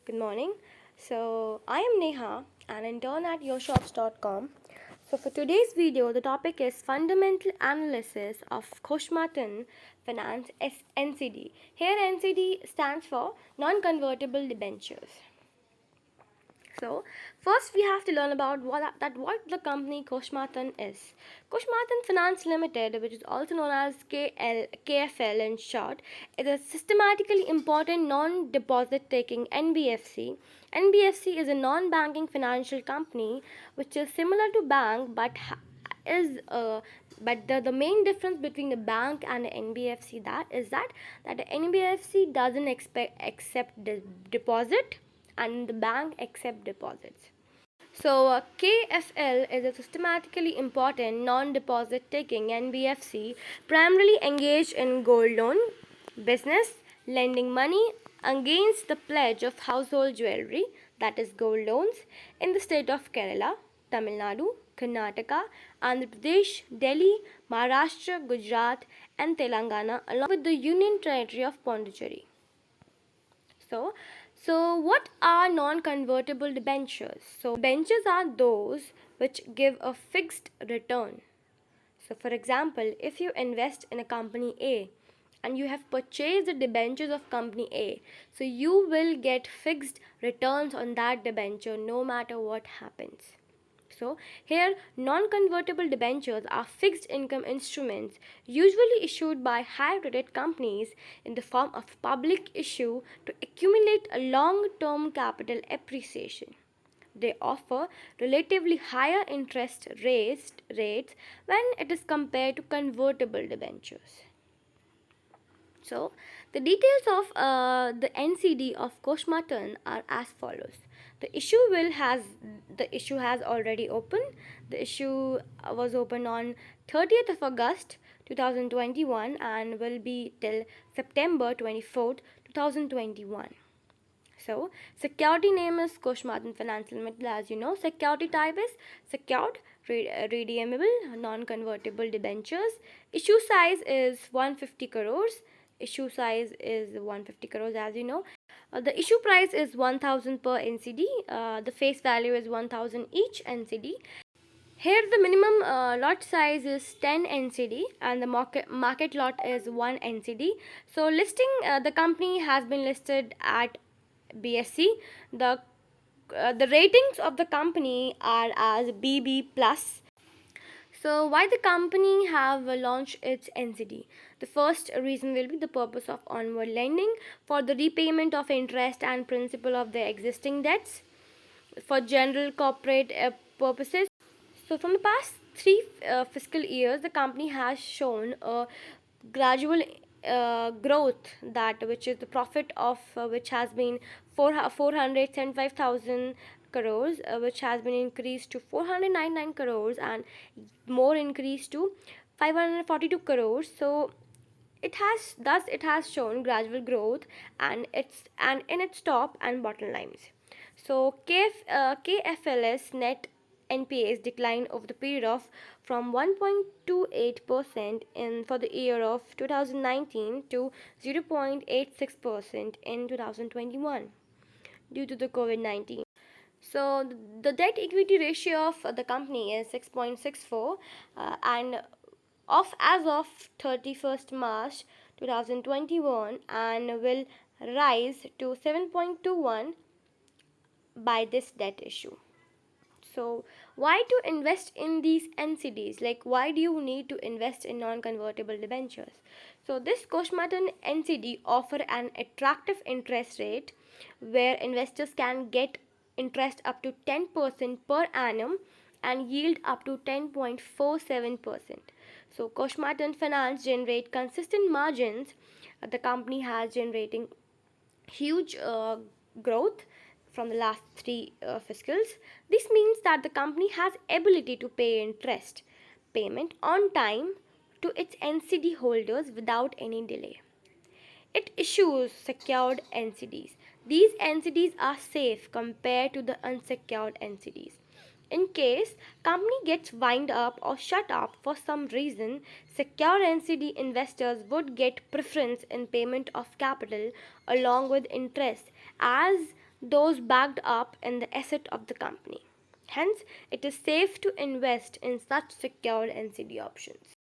Good morning. So, I am Neha, an intern at yourshops.com. So, for today's video, the topic is Fundamental Analysis of Kosamattam Finance NCD. Here, NCD stands for Non-convertible debentures. So, first we have to learn about what the company Kosamattam is. Kosamattam Finance Limited, which is also known as KFL in short, is a systematically important non-deposit taking NBFC. NBFC is a non-banking financial company which is similar to bank but the main difference between the bank and the NBFC that the NBFC doesn't accept deposit and the bank accept deposits. So, KFL is a systematically important non-deposit taking NBFC primarily engaged in gold loan business, lending money against the pledge of household jewelry, that is gold loans, in the state of Kerala, Tamil Nadu, Karnataka, Andhra Pradesh, Delhi, Maharashtra, Gujarat, and Telangana, along with the Union Territory of Pondicherry. So what are non-convertible debentures? So debentures are those which give a fixed return. So for example, if you invest in a company A and you have purchased the debentures of company A, so you will get fixed returns on that debenture no matter what happens. So, here non convertible debentures are fixed income instruments usually issued by high rated companies in the form of public issue to accumulate a long term capital appreciation. They offer relatively higher interest rates when it is compared to convertible debentures. So, the details of the NCD of Kosamattam are as follows. The issue has already opened. The issue was opened on 30th of August 2021 and will be till September 24th 2021. So, security name is Kosamattam Finance Limited, as you know. Security type is secured, redeemable, non-convertible debentures. Issue size is 150 crores. Issue size is 150 crores, as you know. The issue price is 1000 per NCD. The face value is 1000 each NCD. Here the minimum lot size is 10 NCD and the market lot is 1 NCD. So the company has been listed at BSE. The ratings of the company are as BB plus. So why the company have launched its NCD? The first reason will be the purpose of onward lending for the repayment of interest and principal of the existing debts for general corporate purposes. So from the past three fiscal years, the company has shown a gradual growth, that which is the profit of which has been 475,000 crores, which has been increased to 499 crores and more increased to 542 crores. So it has shown gradual growth and in its top and bottom lines. So KFLS net NPAs declined over the period of from 1.28% in for the year of 2019 to 0.86% in 2021 due to the COVID-19. So the debt equity ratio of the company is 6.64 and as of 31st March 2021 and will rise to 7.21 by this debt issue. So why to invest in these NCDs? Like, why do you need to invest in non-convertible debentures? So this Kosamattam NCD offer an attractive interest rate where investors can get interest up to 10% per annum and yield up to 10.47%. So Kosamattam Finance generate consistent margins. The company has generating huge growth from the last three fiscals. This means that the company has ability to pay interest payment on time to its NCD holders without any delay. It issues secured NCDs. These NCDs are safe compared to the unsecured NCDs. In case company gets wind up or shut up for some reason, secure NCD investors would get preference in payment of capital along with interest, as those backed up in the asset of the company. Hence, it is safe to invest in such secured NCD options.